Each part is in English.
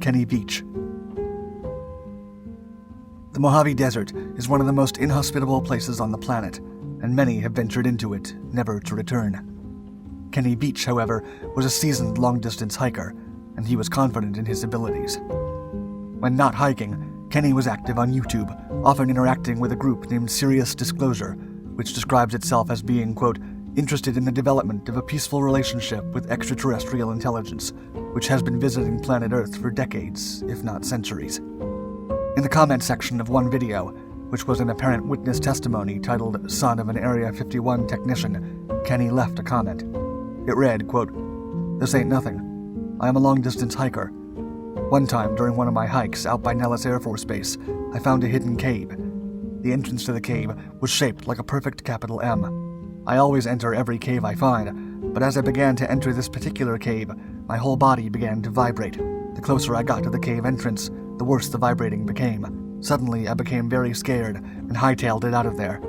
Kenny Veach. The Mojave Desert is one of the most inhospitable places on the planet, and many have ventured into it, never to return. Kenny Veach, however, was a seasoned long-distance hiker, and he was confident in his abilities. When not hiking, Kenny was active on YouTube, often interacting with a group named Sirius Disclosure, which describes itself as being, quote, interested in the development of a peaceful relationship with extraterrestrial intelligence, which has been visiting planet Earth for decades, if not centuries. In the comment section of one video, which was an apparent witness testimony titled Son of an Area 51 Technician, Kenny left a comment. It read, quote, "This ain't nothing. I am a long-distance hiker. One time during one of my hikes out by Nellis Air Force Base, I found a hidden cave. The entrance to the cave was shaped like a perfect capital M. I always enter every cave I find, but as I began to enter this particular cave, my whole body began to vibrate. The closer I got to the cave entrance, the worse the vibrating became. Suddenly, I became very scared and hightailed it out of there.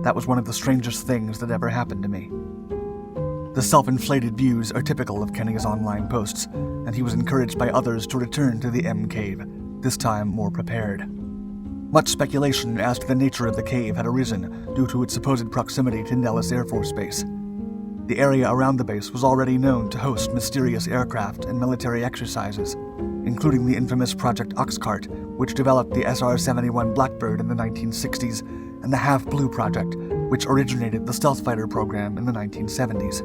That was one of the strangest things that ever happened to me." The self-inflated views are typical of Kenny's online posts, and he was encouraged by others to return to the M cave, this time more prepared. Much speculation as to the nature of the cave had arisen due to its supposed proximity to Nellis Air Force Base. The area around the base was already known to host mysterious aircraft and military exercises, including the infamous Project Oxcart, which developed the SR-71 Blackbird in the 1960s, and the Half Blue Project, which originated the stealth fighter program in the 1970s.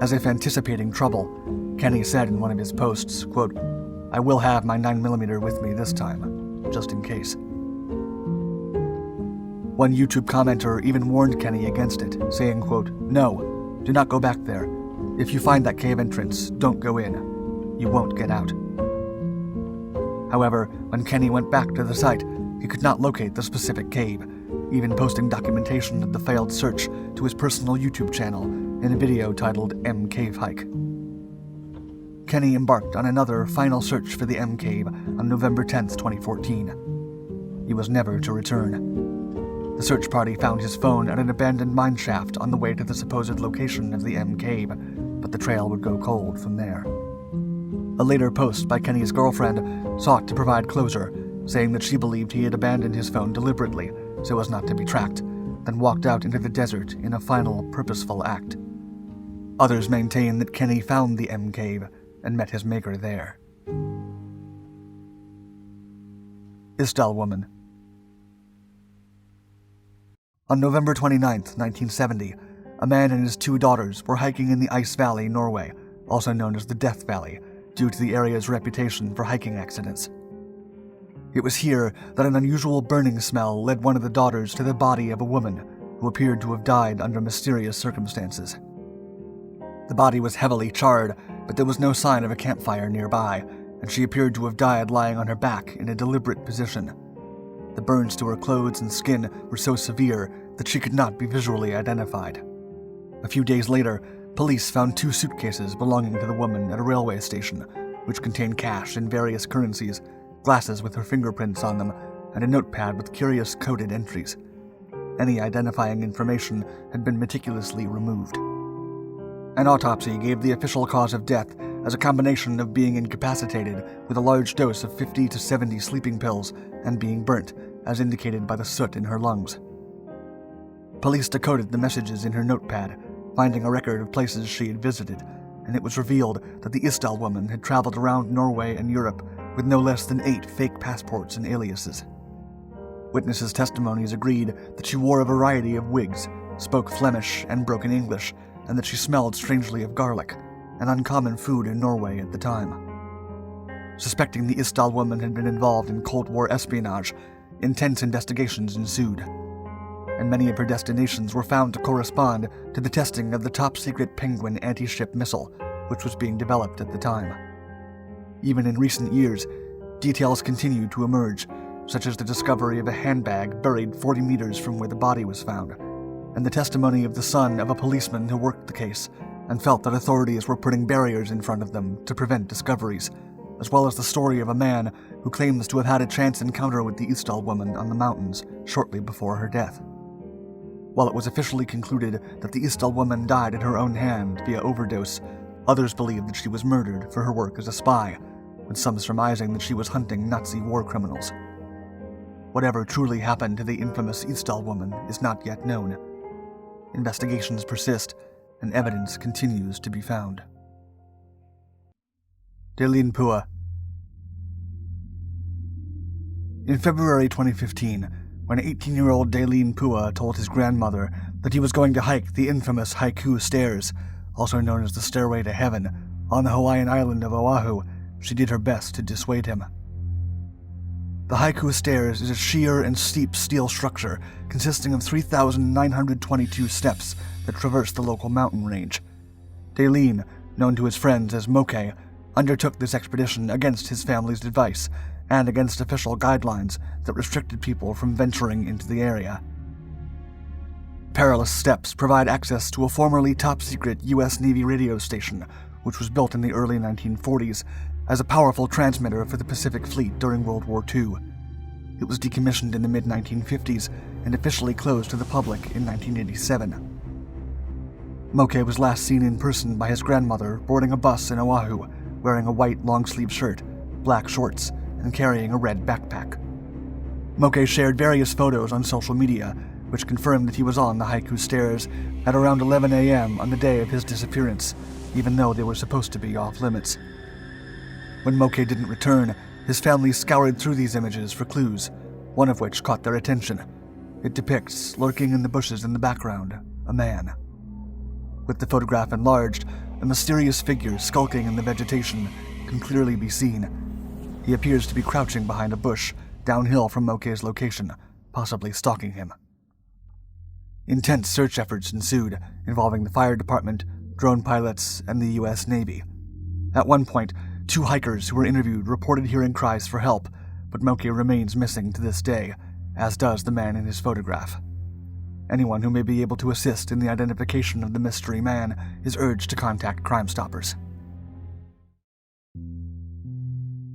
As if anticipating trouble, Kenny said in one of his posts, quote, "I will have my 9mm with me this time, just in case." One YouTube commenter even warned Kenny against it, saying, quote, "No, do not go back there. If you find that cave entrance, don't go in. You won't get out." However, when Kenny went back to the site, he could not locate the specific cave, even posting documentation of the failed search to his personal YouTube channel in a video titled M Cave Hike. Kenny embarked on another final search for the M Cave on November 10th, 2014. He was never to return. The search party found his phone at an abandoned mine shaft on the way to the supposed location of the M Cave, but the trail would go cold from there. A later post by Kenny's girlfriend sought to provide closure, saying that she believed he had abandoned his phone deliberately so as not to be tracked, then walked out into the desert in a final, purposeful act. Others maintain that Kenny found the M Cave and met his maker there. Isdal Woman. On November 29, 1970, a man and his 2 daughters were hiking in the Ice Valley, Norway, also known as the Death Valley, due to the area's reputation for hiking accidents. It was here that an unusual burning smell led one of the daughters to the body of a woman who appeared to have died under mysterious circumstances. The body was heavily charred, but there was no sign of a campfire nearby, and she appeared to have died lying on her back in a deliberate position. The burns to her clothes and skin were so severe that she could not be visually identified. A few days later, police found 2 suitcases belonging to the woman at a railway station, which contained cash in various currencies, glasses with her fingerprints on them, and a notepad with curious coded entries. Any identifying information had been meticulously removed. An autopsy gave the official cause of death as a combination of being incapacitated with a large dose of 50 to 70 sleeping pills and being burnt, as indicated by the soot in her lungs. Police decoded the messages in her notepad, finding a record of places she had visited, and it was revealed that the Isdal woman had traveled around Norway and Europe with no less than 8 fake passports and aliases. Witnesses' testimonies agreed that she wore a variety of wigs, spoke Flemish and broken English, and that she smelled strangely of garlic, an uncommon food in Norway at the time. Suspecting the Isdal woman had been involved in Cold War espionage, intense investigations ensued, and many of her destinations were found to correspond to the testing of the top-secret Penguin anti-ship missile, which was being developed at the time. Even in recent years, details continued to emerge, such as the discovery of a handbag buried 40 meters from where the body was found, and the testimony of the son of a policeman who worked the case and felt that authorities were putting barriers in front of them to prevent discoveries, as well as the story of a man who claims to have had a chance encounter with the Isdal woman on the mountains shortly before her death. While it was officially concluded that the Istal woman died at her own hand via overdose, others believed that she was murdered for her work as a spy, with some surmising that she was hunting Nazi war criminals. Whatever truly happened to the infamous Istal woman is not yet known. Investigations persist, and evidence continues to be found. Daylene Pua. In February 2015, when 18-year-old Daylene Pua told his grandmother that he was going to hike the infamous Haiku Stairs, also known as the Stairway to Heaven, on the Hawaiian island of Oahu, she did her best to dissuade him. The Haiku Stairs is a sheer and steep steel structure consisting of 3,922 steps that traverse the local mountain range. Daylene, known to his friends as Moke, undertook this expedition against his family's advice and against official guidelines that restricted people from venturing into the area. Perilous steps provide access to a formerly top-secret U.S. Navy radio station, which was built in the early 1940s as a powerful transmitter for the Pacific Fleet during World War II. It was decommissioned in the mid-1950s and officially closed to the public in 1987. Moke was last seen in person by his grandmother boarding a bus in Oahu, wearing a white long-sleeve shirt, black shorts, and carrying a red backpack. Moke shared various photos on social media, which confirmed that he was on the Haiku Stairs at around 11 a.m. on the day of his disappearance, even though they were supposed to be off-limits. When Moke didn't return, his family scoured through these images for clues, one of which caught their attention. It depicts, lurking in the bushes in the background, a man. With the photograph enlarged, a mysterious figure skulking in the vegetation can clearly be seen. He appears to be crouching behind a bush, downhill from Moke's location, possibly stalking him. Intense search efforts ensued, involving the fire department, drone pilots, and the U.S. Navy. At one point, 2 hikers who were interviewed reported hearing cries for help, but Moke remains missing to this day, as does the man in his photograph. Anyone who may be able to assist in the identification of the mystery man is urged to contact Crime Stoppers.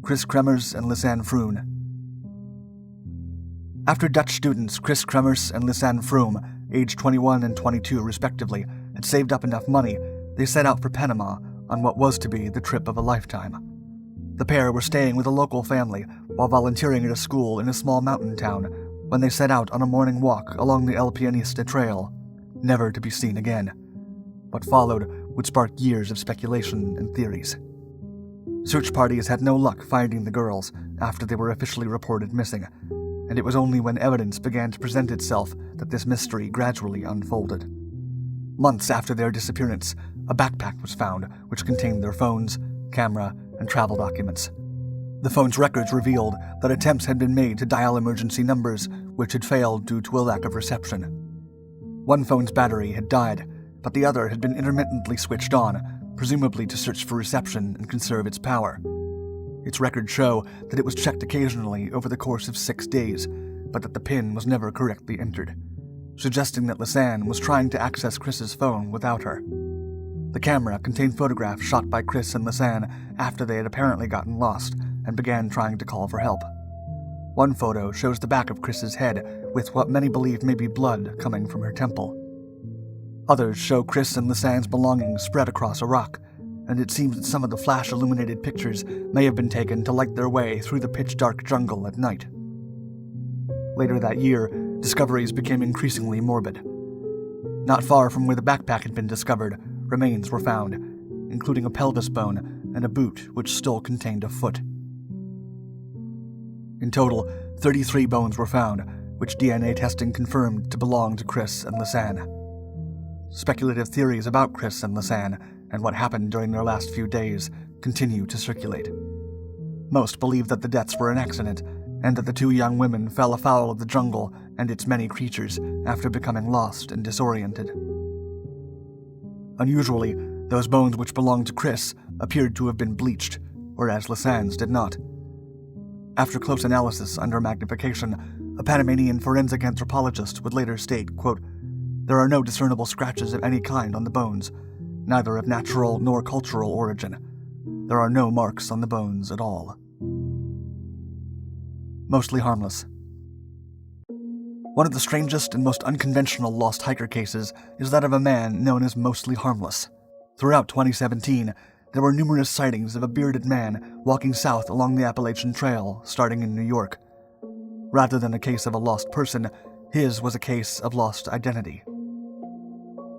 Chris Kremers and Lisanne Froon. After Dutch students Chris Kremers and Lisanne Froon, aged 21 and 22 respectively, had saved up enough money, they set out for Panama on what was to be the trip of a lifetime. The pair were staying with a local family while volunteering at a school in a small mountain town when they set out on a morning walk along the El Pianista Trail, never to be seen again. What followed would spark years of speculation and theories. Search parties had no luck finding the girls after they were officially reported missing, and it was only when evidence began to present itself that this mystery gradually unfolded. Months after their disappearance, a backpack was found which contained their phones, camera, and travel documents. The phone's records revealed that attempts had been made to dial emergency numbers, which had failed due to a lack of reception. One phone's battery had died, but the other had been intermittently switched on, presumably to search for reception and conserve its power. Its records show that it was checked occasionally over the course of 6 days, but that the PIN was never correctly entered, suggesting that Lisanne was trying to access Chris's phone without her. The camera contained photographs shot by Chris and Lisanne after they had apparently gotten lost and began trying to call for help. One photo shows the back of Chris's head with what many believe may be blood coming from her temple. Others show Chris and Lisanne's belongings spread across a rock, and it seems that some of the flash-illuminated pictures may have been taken to light their way through the pitch-dark jungle at night. Later that year, discoveries became increasingly morbid. Not far from where the backpack had been discovered, remains were found, including a pelvis bone and a boot which still contained a foot. In total, 33 bones were found, which DNA testing confirmed to belong to Chris and Lisanne. Speculative theories about Chris and Lisanne and what happened during their last few days continue to circulate. Most believe that the deaths were an accident, and that the 2 young women fell afoul of the jungle and its many creatures after becoming lost and disoriented. Unusually, those bones which belonged to Chris appeared to have been bleached, whereas Lisanne's did not. After close analysis under magnification, a Panamanian forensic anthropologist would later state, quote, "There are no discernible scratches of any kind on the bones, neither of natural nor cultural origin. There are no marks on the bones at all." Mostly harmless. One of the strangest and most unconventional lost hiker cases is that of a man known as Mostly Harmless. Throughout 2017, there were numerous sightings of a bearded man walking south along the Appalachian Trail, starting in New York. Rather than a case of a lost person, his was a case of lost identity.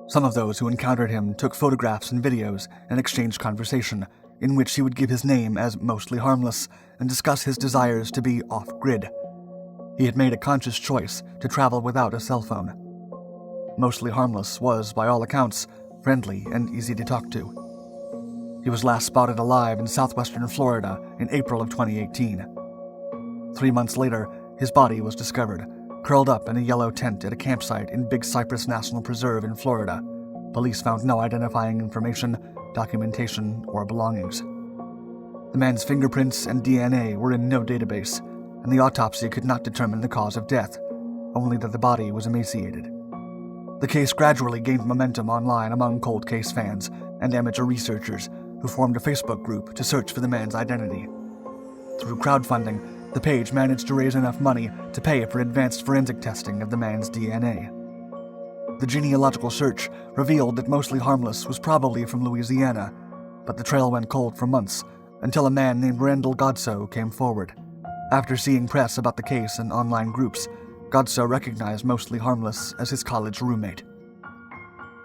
Some of those who encountered him took photographs and videos and exchanged conversation, in which he would give his name as Mostly Harmless and discuss his desires to be off-grid. He had made a conscious choice to travel without a cell phone. Mostly Harmless was, by all accounts, friendly and easy to talk to. He was last spotted alive in southwestern Florida in April of 2018. 3 months later, his body was discovered, curled up in a yellow tent at a campsite in Big Cypress National Preserve in Florida. Police found no identifying information, documentation, or belongings. The man's fingerprints and DNA were in no database, and the autopsy could not determine the cause of death, only that the body was emaciated. The case gradually gained momentum online among cold case fans and amateur researchers who formed a Facebook group to search for the man's identity. Through crowdfunding, the page managed to raise enough money to pay for advanced forensic testing of the man's DNA. The genealogical search revealed that Mostly Harmless was probably from Louisiana, but the trail went cold for months until a man named Randall Godso came forward. After seeing press about the case in online groups, Godso recognized Mostly Harmless as his college roommate.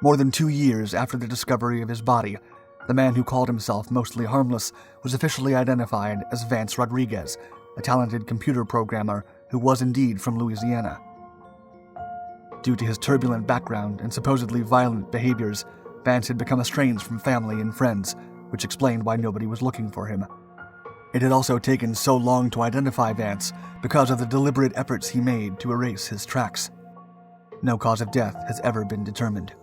More than 2 years after the discovery of his body, the man who called himself Mostly Harmless was officially identified as Vance Rodriguez, a talented computer programmer who was indeed from Louisiana. Due to his turbulent background and supposedly violent behaviors, Vance had become estranged from family and friends, which explained why nobody was looking for him. It had also taken so long to identify Vance because of the deliberate efforts he made to erase his tracks. No cause of death has ever been determined.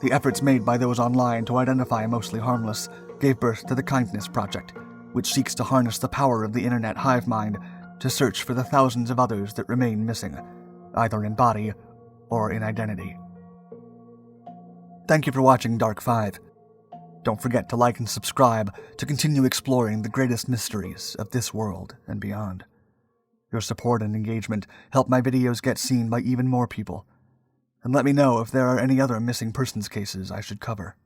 The efforts made by those online to identify Mostly Harmless gave birth to the Kindness Project, which seeks to harness the power of the internet hive mind to search for the thousands of others that remain missing, either in body or in identity. Thank you for watching Dark 5. Don't forget to like and subscribe to continue exploring the greatest mysteries of this world and beyond. Your support and engagement help my videos get seen by even more people. And let me know if there are any other missing persons cases I should cover.